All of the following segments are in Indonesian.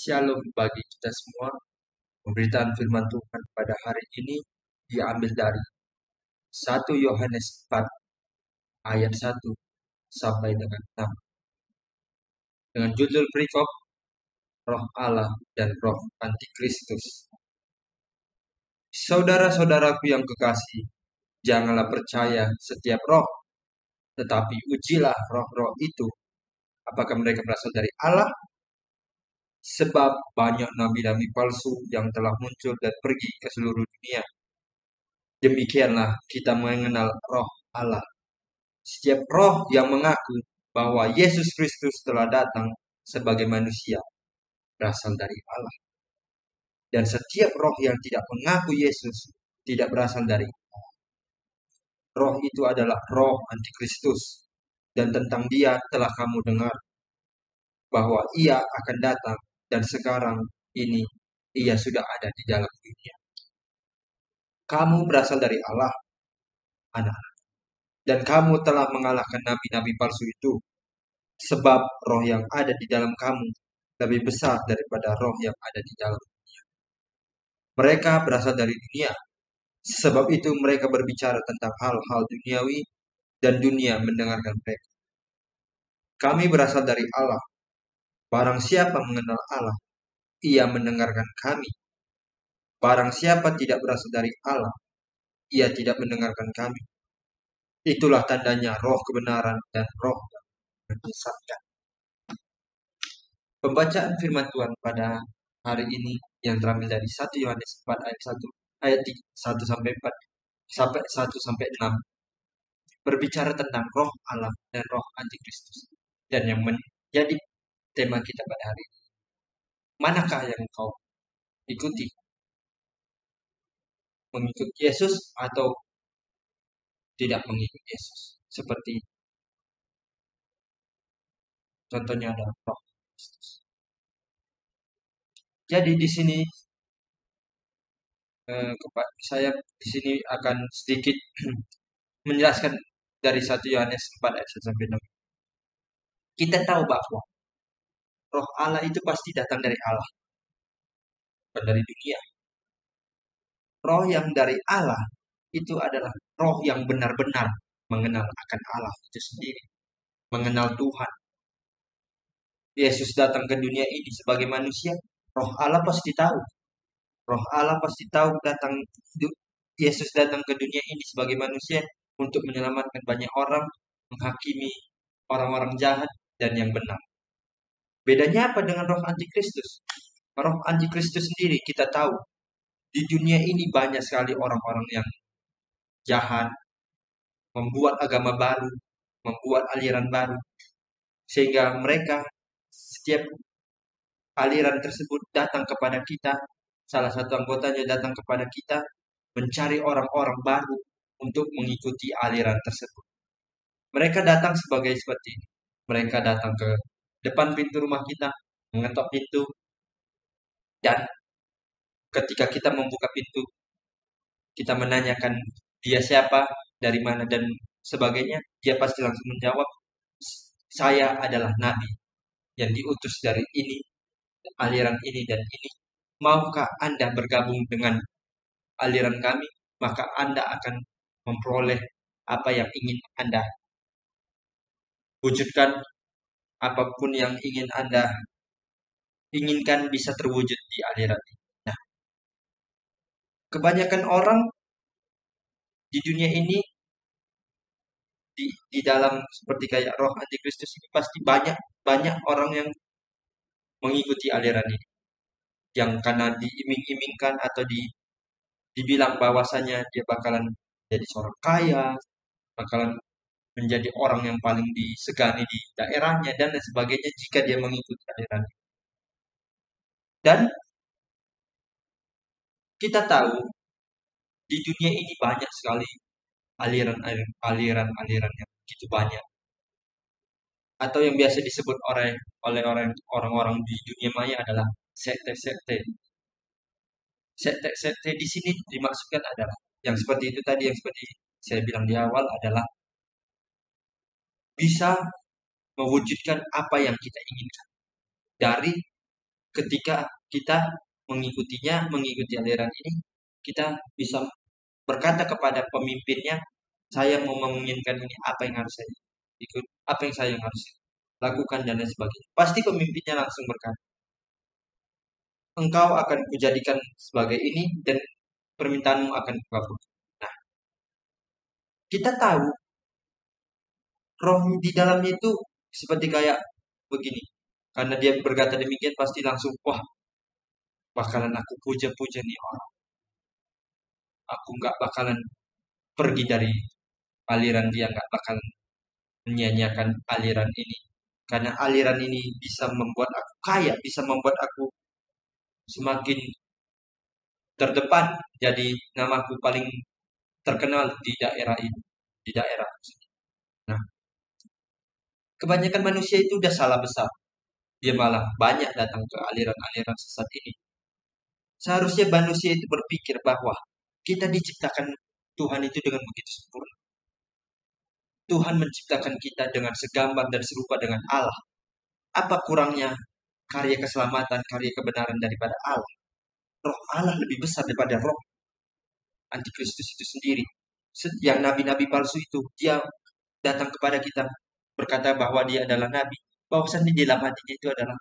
Shalom bagi kita semua. Pemberitaan firman Tuhan pada hari ini diambil dari 1 Yohanes 4 ayat 1 sampai dengan 6. Dengan judul perikop Roh Allah dan Roh Antikristus. Saudara-saudaraku yang kekasih, janganlah percaya setiap roh, tetapi ujilah roh-roh itu, apakah mereka berasal dari Allah? Sebab banyak nabi-nabi palsu yang telah muncul dan pergi ke seluruh dunia. Demikianlah kita mengenal roh Allah. Setiap roh yang mengaku bahwa Yesus Kristus telah datang sebagai manusia berasal dari Allah. Dan setiap roh yang tidak mengaku Yesus tidak berasal dari Allah. Roh itu adalah roh antikristus. Dan tentang dia telah kamu dengar bahwa ia akan datang dan sekarang ini ia sudah ada di dalam dunia. Kamu berasal dari Allah, anak-anak. Dan kamu telah mengalahkan nabi-nabi palsu itu. Sebab roh yang ada di dalam kamu lebih besar daripada roh yang ada di dalam dunia. Mereka berasal dari dunia. Sebab itu mereka berbicara tentang hal-hal duniawi dan dunia mendengarkan mereka. Kami berasal dari Allah. Barang siapa mengenal Allah, ia mendengarkan kami. Barang siapa tidak berasal dari Allah, ia tidak mendengarkan kami. Itulah tandanya roh kebenaran dan roh yang menyesatkan. Pembacaan firman Tuhan pada hari ini yang terambil dari 1 Yohanes 4 ayat 1 ayat 1 sampai 4 sampai 1 sampai 6 berbicara tentang roh Allah dan roh antikristus. Dan yang menjadi tema kita pada hari ini, manakah yang kau ikuti? Mengikut Yesus atau tidak mengikut Yesus? Seperti contohnya adalah roh Kristus. Jadi di sini saya di sini akan sedikit menjelaskan dari 1 Yohanes 4 ayat 1 sampai 6. Kita tahu bahwa roh Allah itu pasti datang dari Allah, bukan dari dunia. Roh yang dari Allah itu adalah roh yang benar-benar mengenal akan Allah itu sendiri, mengenal Tuhan. Yesus datang ke dunia ini sebagai manusia, roh Allah pasti tahu. Roh Allah pasti tahu Yesus datang ke dunia ini sebagai manusia untuk menyelamatkan banyak orang, menghakimi orang-orang jahat dan yang benar. Bedanya apa dengan roh antikristus? Roh antikristus sendiri kita tahu, di dunia ini banyak sekali orang-orang yang jahat, membuat agama baru, membuat aliran baru. Sehingga mereka, setiap aliran tersebut datang kepada kita, salah satu anggotanya datang kepada kita, mencari orang-orang baru untuk mengikuti aliran tersebut. Mereka datang seperti ini. Mereka datang ke depan pintu rumah kita, mengetok pintu, dan ketika kita membuka pintu, kita menanyakan dia siapa, dari mana, dan sebagainya, dia pasti langsung menjawab, saya adalah nabi yang diutus dari ini, aliran ini dan ini. Maukah Anda bergabung dengan aliran kami? Maka Anda akan memperoleh apa yang ingin Anda wujudkan. Apapun yang ingin Anda inginkan bisa terwujud di aliran ini. Nah, kebanyakan orang di dunia ini, di dalam seperti kayak roh antikristus ini, pasti banyak orang yang mengikuti aliran ini, yang karena diiming-imingkan atau dibilang bahwasanya dia bakalan jadi seorang kaya, bakalan menjadi orang yang paling disegani di daerahnya dan lain sebagainya jika dia mengikuti aliran ini. Dan kita tahu di dunia ini banyak sekali aliran yang begitu banyak, atau yang biasa disebut oleh orang-orang di dunia maya adalah sekte-sekte. Sekte-sekte di sini dimaksudkan adalah yang seperti itu tadi, yang seperti saya bilang di awal, adalah bisa mewujudkan apa yang kita inginkan dari ketika kita mengikutinya, mengikuti aliran ini, kita bisa berkata kepada pemimpinnya, saya mau menginginkan ini, apa yang harus saya ikut, apa yang saya harus lakukan dan lain sebagainya. Pasti pemimpinnya langsung berkata, engkau akan kujadikan sebagai ini dan permintaanmu akan kukabulkan. Nah, kita tahu roh di dalamnya itu seperti kayak begini. Karena dia berkata demikian pasti langsung, wah bakalan aku puja-puja nih orang. Aku nggak bakalan pergi dari aliran dia, nggak bakalan menyia-nyiakan aliran ini. Karena aliran ini bisa membuat aku kaya, bisa membuat aku semakin terdepan. Jadi namaku paling terkenal di daerah ini, di daerah. Nah, kebanyakan manusia itu udah salah besar. Dia malah banyak datang ke aliran-aliran sesat ini. Seharusnya manusia itu berpikir bahwa kita diciptakan Tuhan itu dengan begitu sempurna. Tuhan menciptakan kita dengan segambar dan serupa dengan Allah. Apa kurangnya karya keselamatan, karya kebenaran daripada Allah? Roh Allah lebih besar daripada roh antikristus itu sendiri. Yang nabi-nabi palsu itu, dia datang kepada kita berkata bahwa dia adalah nabi. Bahwasannya di dalam hatinya itu adalah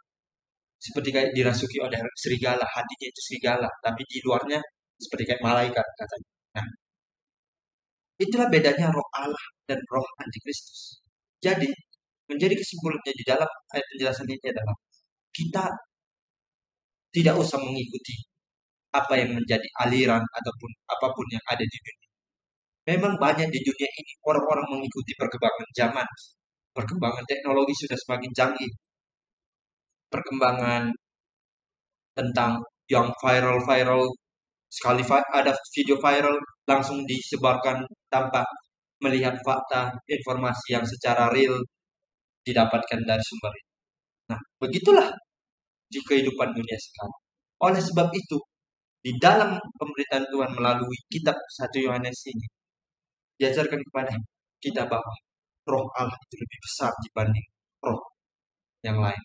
seperti kayak dirasuki oleh serigala, hatinya itu serigala, tapi di luarnya seperti kayak malaikat katanya. Nah, itulah bedanya roh Allah dan roh antikristus. Jadi, menjadi kesimpulannya di dalam ayat penjelasan ini adalah kita tidak usah mengikuti apa yang menjadi aliran ataupun apapun yang ada di dunia. Memang banyak di dunia ini orang-orang mengikuti perkembangan zaman. Perkembangan teknologi sudah semakin canggih. Perkembangan tentang yang viral-viral, sekali ada video viral langsung disebarkan tanpa melihat fakta informasi yang secara real didapatkan dari sumber itu. Nah, begitulah di kehidupan dunia sekarang. Oleh sebab itu, di dalam pemberitaan Tuhan melalui kitab 1 Yohanes ini, diajarkan kepada kita bahwa roh Allah itu lebih besar dibanding roh yang lain.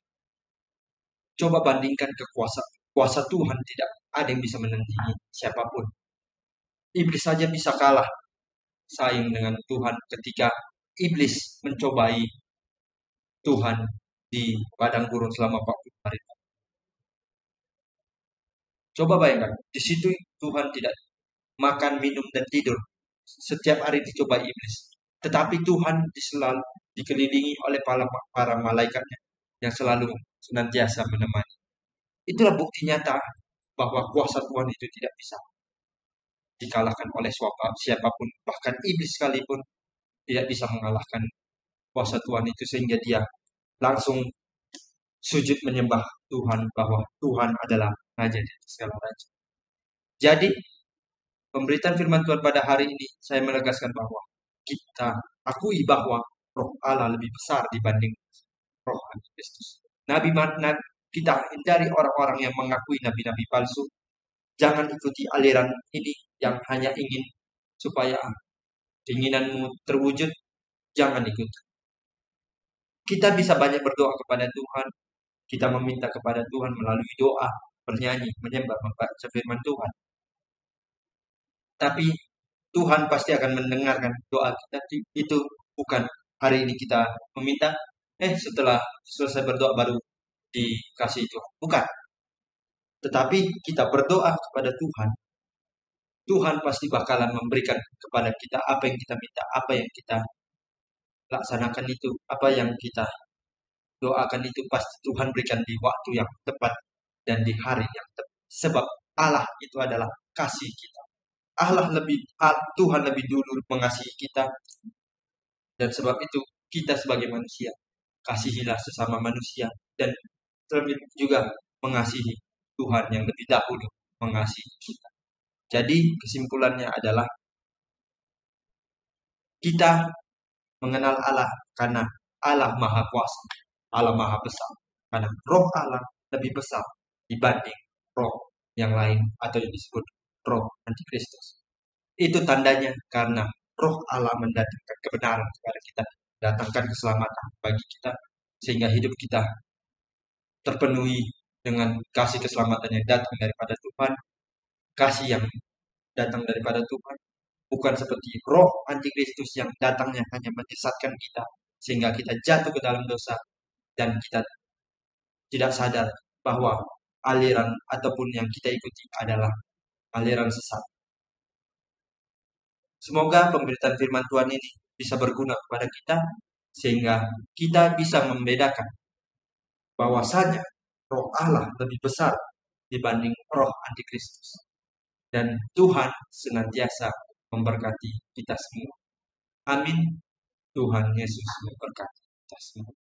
Coba bandingkan kuasa Tuhan, tidak ada yang bisa menandingi siapapun. Iblis saja bisa kalah saing dengan Tuhan ketika iblis mencobai Tuhan di padang gurun selama 40 hari. Coba bayangkan, di situ Tuhan tidak makan, minum, dan tidur. Setiap hari dicoba iblis. Tetapi Tuhan selalu dikelilingi oleh para malaikatnya yang selalu senantiasa menemani. Itulah bukti nyata bahwa kuasa Tuhan itu tidak bisa dikalahkan oleh siapapun. Bahkan iblis sekalipun tidak bisa mengalahkan kuasa Tuhan itu sehingga dia langsung sujud menyembah Tuhan bahwa Tuhan adalah Raja di segala raja. Jadi pemberitaan firman Tuhan pada hari ini saya menegaskan bahwa kita akui bahwa roh Allah lebih besar dibanding roh antikristus. Nabi kita hindari orang-orang yang mengakui nabi-nabi palsu. Jangan ikuti aliran ini yang hanya ingin supaya keinginanmu terwujud. Jangan ikut. Kita bisa banyak berdoa kepada Tuhan. Kita meminta kepada Tuhan melalui doa, bernyanyi, menyembah, membaca firman Tuhan. Tapi Tuhan pasti akan mendengarkan doa kita. Itu bukan hari ini kita meminta, setelah selesai berdoa baru dikasih Tuhan. Bukan. Tetapi kita berdoa kepada Tuhan. Tuhan pasti bakalan memberikan kepada kita apa yang kita minta, apa yang kita laksanakan itu, apa yang kita doakan itu pasti Tuhan berikan di waktu yang tepat dan di hari yang tepat. Sebab Allah itu adalah kasih kita. Tuhan lebih dulu mengasihi kita. Dan sebab itu kita sebagai manusia, kasihilah sesama manusia. Dan terlebih juga mengasihi Tuhan yang lebih dahulu mengasihi kita. Jadi kesimpulannya adalah kita mengenal Allah karena Allah Maha Kuasa, Allah Maha Besar. Karena roh Allah lebih besar dibanding roh yang lain atau yang disebut roh antikristus. Itu tandanya karena roh Allah mendatangkan kebenaran kepada kita, datangkan keselamatan bagi kita, sehingga hidup kita terpenuhi dengan kasih keselamatan yang datang daripada Tuhan, kasih yang datang daripada Tuhan, bukan seperti roh antikristus yang datangnya hanya menyesatkan kita sehingga kita jatuh ke dalam dosa dan kita tidak sadar bahwa aliran ataupun yang kita ikuti adalah aliran sesat. Semoga pemberitaan firman Tuhan ini bisa berguna kepada kita sehingga kita bisa membedakan bahwasanya roh Allah lebih besar dibanding roh antikristus. Dan Tuhan senantiasa memberkati kita semua. Amin. Tuhan Yesus memberkati kita semua.